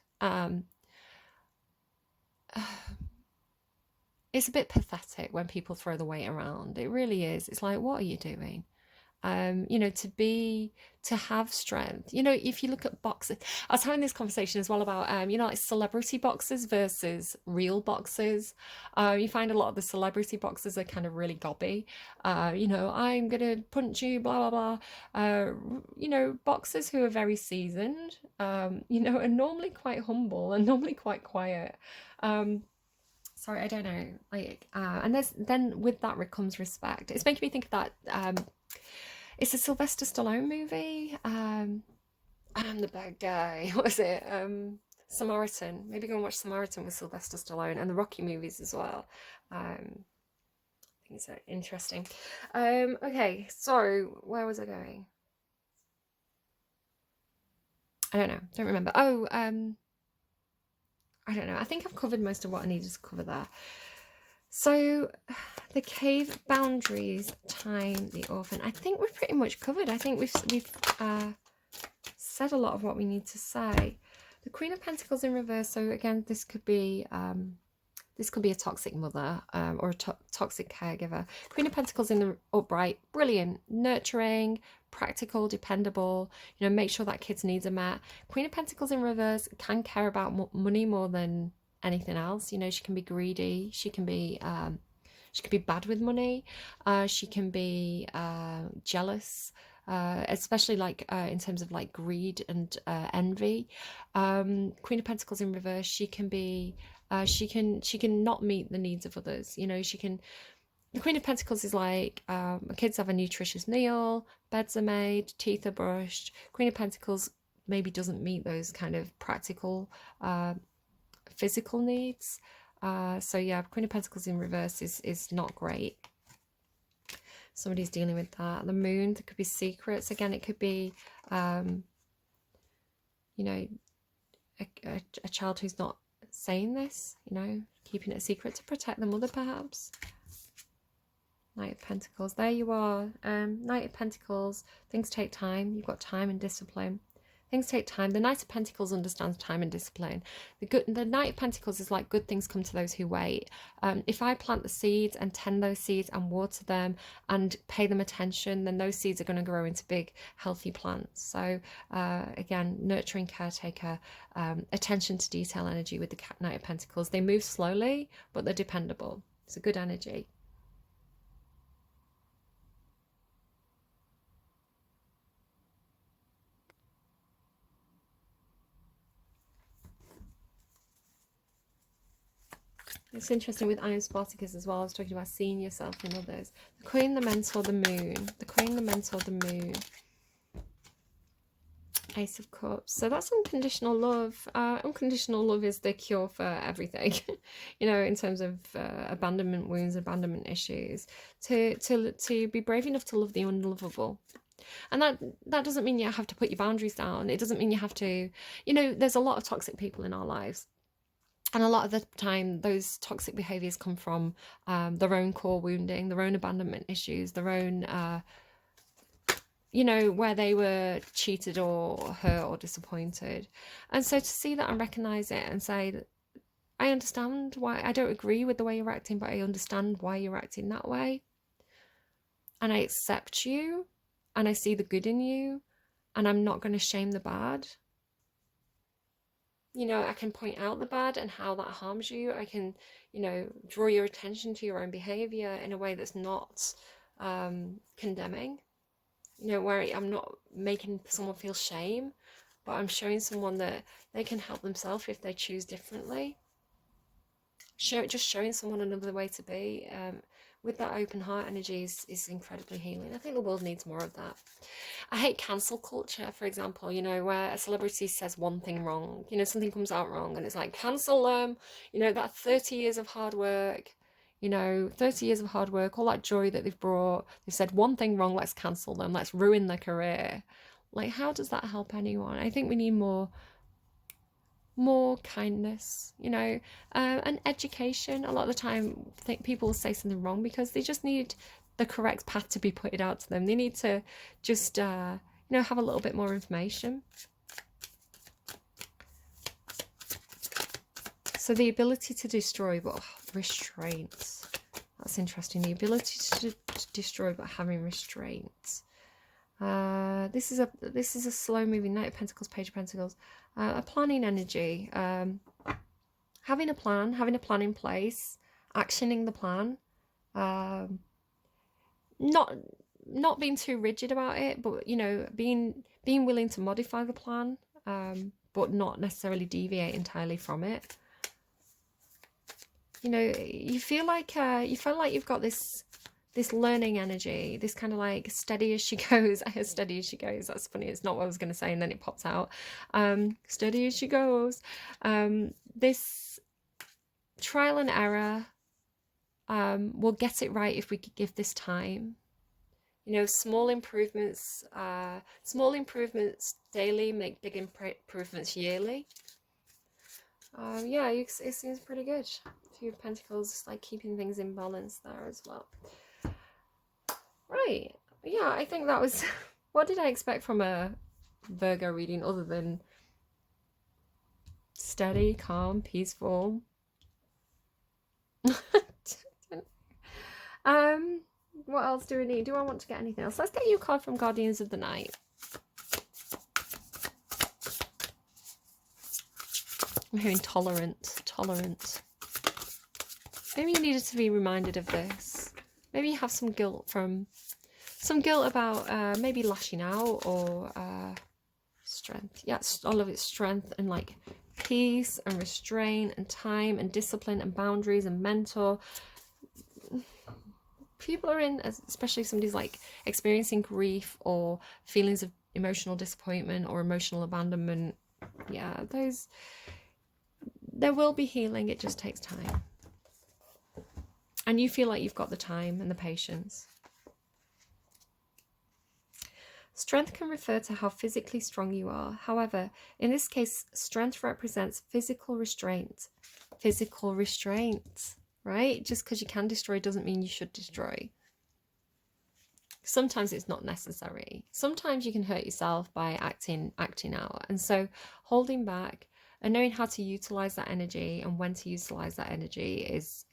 it's a bit pathetic when people throw the weight around. It really is. It's like, what are you doing? You know, to have strength. You know, if you look at boxers, I was having this conversation as well about, you know, like celebrity boxers versus real boxers. You find a lot of the celebrity boxers are kind of really gobby. You know, I'm gonna punch you, blah blah blah. You know, boxers who are very seasoned, you know, are normally quite humble and normally quite quiet. Sorry, I don't know. Like, and there's then with that comes respect. It's making me think of that. It's a Sylvester Stallone movie. I'm the bad guy. What was it? Samaritan. Maybe go and watch Samaritan with Sylvester Stallone and the Rocky movies as well. I think it's interesting. Okay, so where was I going? I don't know. Don't remember. Oh, I don't know. I think I've covered most of what I needed to cover there. So, the cave boundaries, time, the orphan. I think we've pretty much covered. I think we've said a lot of what we need to say. The Queen of Pentacles in reverse. So again, this could be a toxic mother or a toxic caregiver. Queen of Pentacles in the upright, brilliant, nurturing, practical, dependable. You know, make sure that kid's needs are met. Queen of Pentacles in reverse can care about money more than anything else. You know, she can be greedy. She can be bad with money. She can be jealous. Especially like in terms of like greed and envy. Queen of Pentacles in reverse, she can be she can not meet the needs of others. You know, the Queen of Pentacles is like kids have a nutritious meal, beds are made, teeth are brushed. Queen of Pentacles maybe doesn't meet those kind of practical physical needs. So yeah, Queen of Pentacles in reverse is not great. Somebody's dealing with that. The moon, there could be secrets. Again, it could be, you know, a child who's not saying this, you know, keeping it a secret to protect the mother, perhaps. Knight of Pentacles. There you are. Knight of Pentacles. Things take time. You've got time and discipline. Things take time. The Knight of Pentacles understands time and discipline. The Knight of Pentacles is like good things come to those who wait. If I plant the seeds and tend those seeds and water them and pay them attention, then those seeds are going to grow into big, healthy plants. So again, nurturing caretaker, attention to detail energy with the Knight of Pentacles. They move slowly, but they're dependable. It's a good energy. It's interesting with Iron Spartacus as well. I was talking about seeing yourself in others. The Queen, the Mentor, the Moon. The Queen, the Mentor, the Moon. Ace of Cups. So that's unconditional love. Unconditional love is the cure for everything. You know, in terms of abandonment wounds, abandonment issues. To be brave enough to love the unlovable. And that doesn't mean you have to put your boundaries down. It doesn't mean you have to, you know, there's a lot of toxic people in our lives. And a lot of the time, those toxic behaviours come from their own core wounding, their own abandonment issues, their own, you know, where they were cheated or hurt or disappointed. And so to see that and recognise it and say that I understand why, I don't agree with the way you're acting, but I understand why you're acting that way. And I accept you and I see the good in you and I'm not going to shame the bad. You know, I can point out the bad and how that harms you. I can, you know, draw your attention to your own behavior in a way that's not condemning, you know, where I'm not making someone feel shame, but I'm showing someone that they can help themselves if they choose differently. Just showing someone another way to be with that open heart energy is incredibly healing. I think the world needs more of that. I hate cancel culture, for example, you know, where a celebrity says one thing wrong, you know, something comes out wrong and it's like, cancel them, you know, that 30 years of hard work, you know, 30 years of hard work, all that joy that they've brought, they've said one thing wrong, let's cancel them, let's ruin their career. Like, how does that help anyone? I think we need more kindness, you know, and education. A lot of the time people will say something wrong because they just need the correct path to be pointed out to them. They need to just you know, have a little bit more information. So the ability to destroy, but Restraints. That's interesting. The ability to destroy but having restraints. This is a slow moving Knight of Pentacles, Page of Pentacles. A planning energy. Having a plan in place, actioning the plan. Not being too rigid about it, but you know, being willing to modify the plan, but not necessarily deviate entirely from it. You know, you feel like you've got this learning energy, this kind of like steady as she goes. Steady as she goes. That's funny. It's not what I was going to say, and then it pops out. Steady as she goes. This trial and error. We'll get it right if we could give this time. You know, small improvements daily make big improvements yearly. Yeah, it seems pretty good. Two of Pentacles, like keeping things in balance there as well. Right. Yeah, I think that was... What did I expect from a Virgo reading other than steady, calm, peaceful? What else do we need? Do I want to get anything else? Let's get you a card from Guardians of the Night. I'm hearing tolerant. Maybe you needed to be reminded of this. Maybe you have some guilt about maybe lashing out or strength. Yes, all of it's strength and like peace and restraint and time and discipline and boundaries and mentor. People are in, especially if somebody's like experiencing grief or feelings of emotional disappointment or emotional abandonment. Yeah, there will be healing. It just takes time. And you feel like you've got the time and the patience. Strength can refer to how physically strong you are. However, in this case, strength represents physical restraint. Physical restraint, right? Just because you can destroy doesn't mean you should destroy. Sometimes it's not necessary. Sometimes you can hurt yourself by acting out. And so holding back and knowing how to utilize that energy and when to utilize that energy is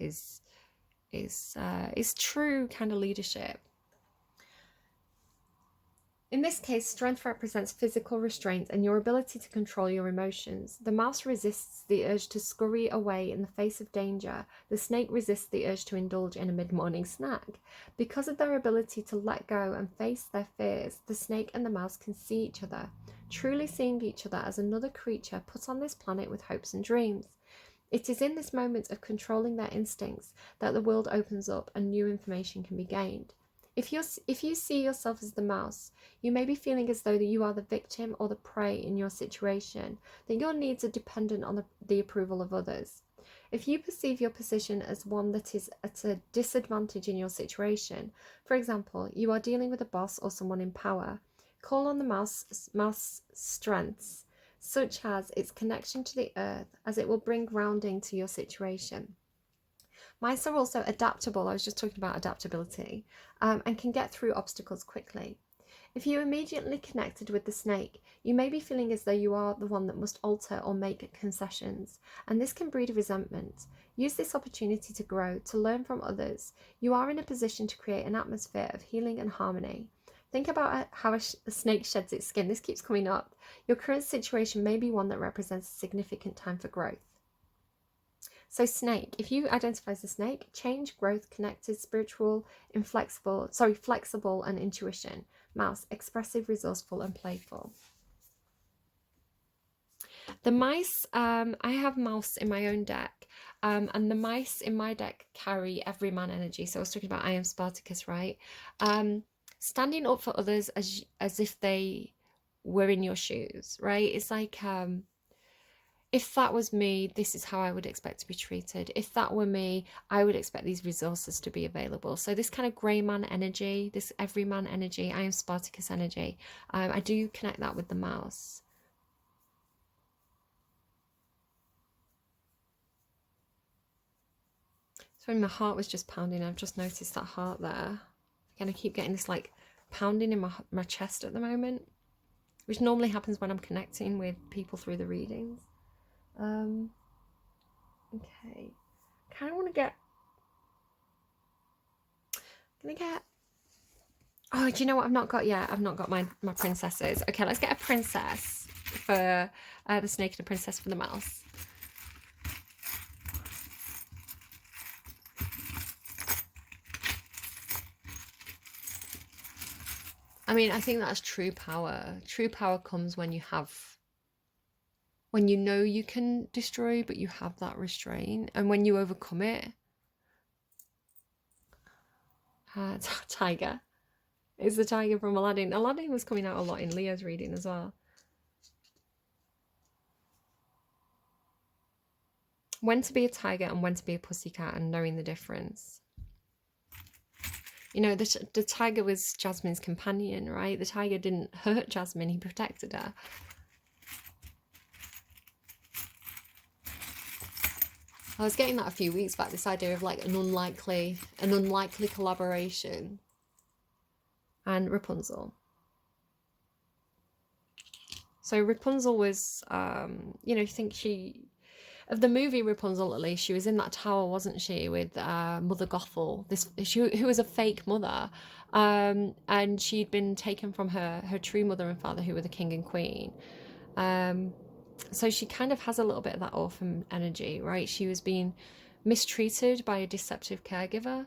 true kind of leadership. In this case, strength represents physical restraint and your ability to control your emotions. The mouse resists the urge to scurry away in the face of danger. The snake resists the urge to indulge in a mid-morning snack. Because of their ability to let go and face their fears, the snake and the mouse can see each other, truly seeing each other as another creature put on this planet with hopes and dreams. It is in this moment of controlling their instincts that the world opens up and new information can be gained. If you see yourself as the mouse, you may be feeling as though that you are the victim or the prey in your situation, that your needs are dependent on the approval of others. If you perceive your position as one that is at a disadvantage in your situation, for example, you are dealing with a boss or someone in power, call on the mouse strengths, such as its connection to the earth, as it will bring grounding to your situation. Mice are also adaptable, I was just talking about adaptability, and can get through obstacles quickly. If you immediately connected with the snake, you may be feeling as though you are the one that must alter or make concessions, and this can breed resentment. Use this opportunity to grow, to learn from others. You are in a position to create an atmosphere of healing and harmony. Think about how a snake sheds its skin. This keeps coming up. Your current situation may be one that represents a significant time for growth. So snake, if you identify as a snake, change, growth, connected, spiritual, flexible and intuition. Mouse, expressive, resourceful and playful. The mice, I have mouse in my own deck, and the mice in my deck carry everyman energy. So I was talking about I am Spartacus, right? Standing up for others as if they were in your shoes, right? It's like, if that was me, this is how I would expect to be treated. If that were me, I would expect these resources to be available. So this kind of grey man energy, this everyman energy, I am Spartacus energy, I do connect that with the mouse. Sorry, my heart was just pounding. I've just noticed that heart there. Again, I keep getting this like pounding in my chest at the moment, which normally happens when I'm connecting with people through the readings. Okay, kind of want to get... Gonna get... Oh, do you know what I've not got yet? I've not got my princesses. Okay, let's get a princess for the snake and a princess for the mouse. I mean, I think that's true power. True power comes when you have... when you know you can destroy, but you have that restraint. And when you overcome it... tiger. It's the tiger from Aladdin. Aladdin was coming out a lot in Leo's reading as well. When to be a tiger and when to be a pussycat and knowing the difference. You know, the tiger was Jasmine's companion, right? The tiger didn't hurt Jasmine, he protected her. I was getting that a few weeks back, this idea of like an unlikely collaboration. And Rapunzel. So Rapunzel was, you know, you think she... of the movie Rapunzel, at least, she was in that tower, wasn't she, with Mother Gothel, who was a fake mother, and she'd been taken from her true mother and father, who were the king and queen. So she kind of has a little bit of that orphan energy, right? She was being mistreated by a deceptive caregiver.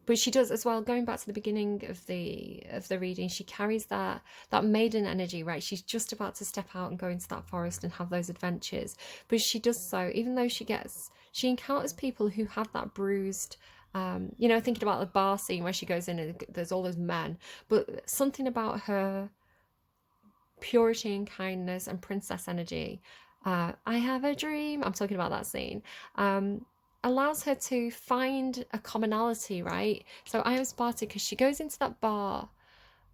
But she does as well, going back to the beginning of the reading, she carries that maiden energy, right? She's just about to step out and go into that forest and have those adventures. But she does so, even though she encounters people who have that bruised, you know, thinking about the bar scene where she goes in and there's all those men, but something about her purity and kindness and princess energy. I have a dream. I'm talking about that scene. Allows her to find a commonality, right? So I am Sparta because she goes into that bar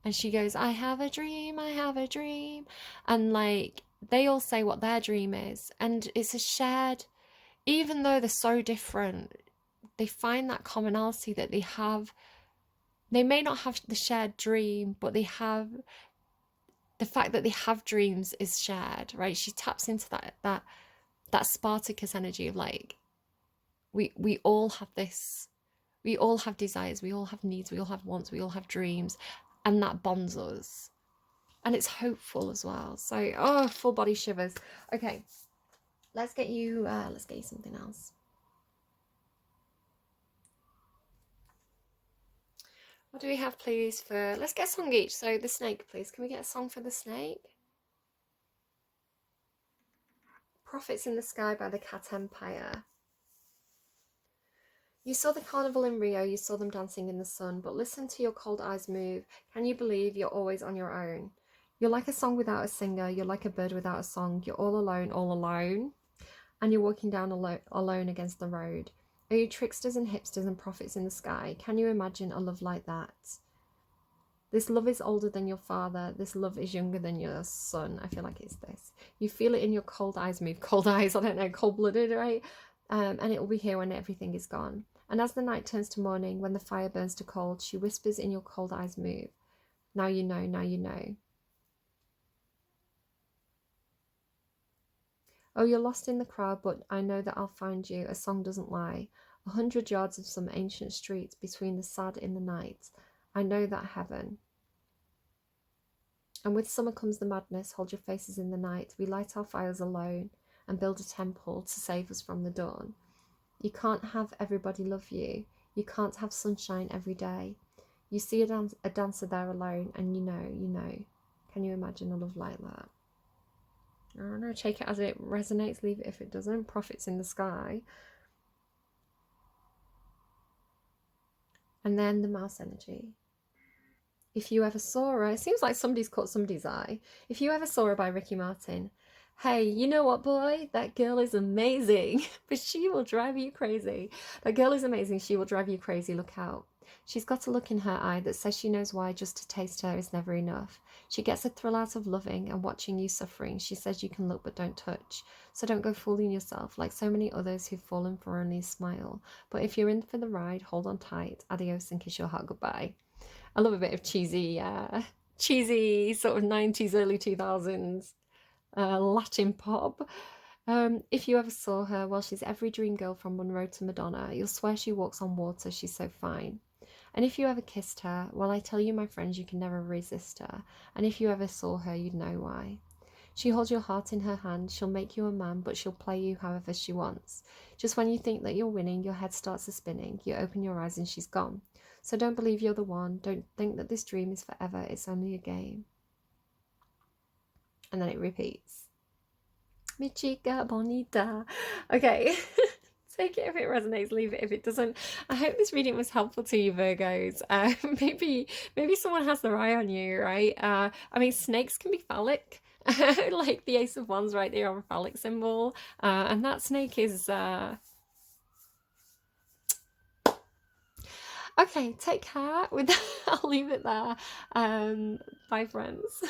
and she goes, I have a dream, I have a dream. And like, they all say what their dream is. And it's a shared, even though they're so different, they find that commonality that they have. They may not have the shared dream, but they have... the fact that they have dreams is shared, right? She taps into that Spartacus energy of like, we all have this, we all have desires, we all have needs, we all have wants, we all have dreams, and that bonds us. And it's hopeful as well. So, oh, full body shivers. Okay, let's get you something else. What do we have, please, for... let's get a song each. So the snake, please. Can we get a song for the snake? Prophets in the Sky by the Cat Empire. You saw the carnival in Rio, you saw them dancing in the sun, but listen to your cold eyes move. Can you believe you're always on your own? You're like a song without a singer, you're like a bird without a song, you're all alone, and you're walking down alone against the road. Are you tricksters and hipsters and prophets in the sky? Can you imagine a love like that? This love is older than your father, this love is younger than your son. I feel like it's this. You feel it in your cold eyes move. Cold eyes, I don't know, cold-blooded, right? And it will be here when everything is gone. And as the night turns to morning, when the fire burns to cold, she whispers in your cold eyes move. Now you know, now you know. Oh, you're lost in the crowd, but I know that I'll find you. A song doesn't lie. 100 yards of some ancient streets between the sad in the night. I know that heaven. And with summer comes the madness. Hold your faces in the night. We light our fires alone and build a temple to save us from the dawn. You can't have everybody love you. You can't have sunshine every day. You see a dancer there alone, and you know. Can you imagine a love like that? I don't know, take it as it resonates, leave it if it doesn't. Prophets in the Sky. And then the mouse energy. If you ever saw her, it seems like somebody's caught somebody's eye. If you ever saw her by Ricky Martin. Hey, you know what, boy? That girl is amazing, but she will drive you crazy. That girl is amazing. She will drive you crazy. Look out. She's got a look in her eye that says she knows why just to taste her is never enough. She gets a thrill out of loving and watching you suffering. She says you can look but don't touch. So don't go fooling yourself like so many others who've fallen for only a smile. But if you're in for the ride, hold on tight. Adios and kiss your heart goodbye. I love a bit of cheesy sort of 90s, early 2000s. Latin pop. If you ever saw her, well, she's every dream girl from Monroe to Madonna. You'll swear she walks on water, she's so fine. And if you ever kissed her, well, I tell you, my friends, you can never resist her. And if you ever saw her, you'd know why. She holds your heart in her hand, she'll make you a man, but she'll play you however she wants. Just when you think that you're winning, your head starts a spinning, you open your eyes and she's gone. So don't believe you're the one, don't think that this dream is forever, it's only a game. And then it repeats. Mi chica bonita. Okay. Take it if it resonates, leave it if it doesn't. I hope this reading was helpful to you, Virgos. Maybe someone has their eye on you, right? I mean, snakes can be phallic. Like the Ace of Wands, right? They are a phallic symbol. And that snake is... Okay, take care. With that, I'll leave it there. Bye, friends.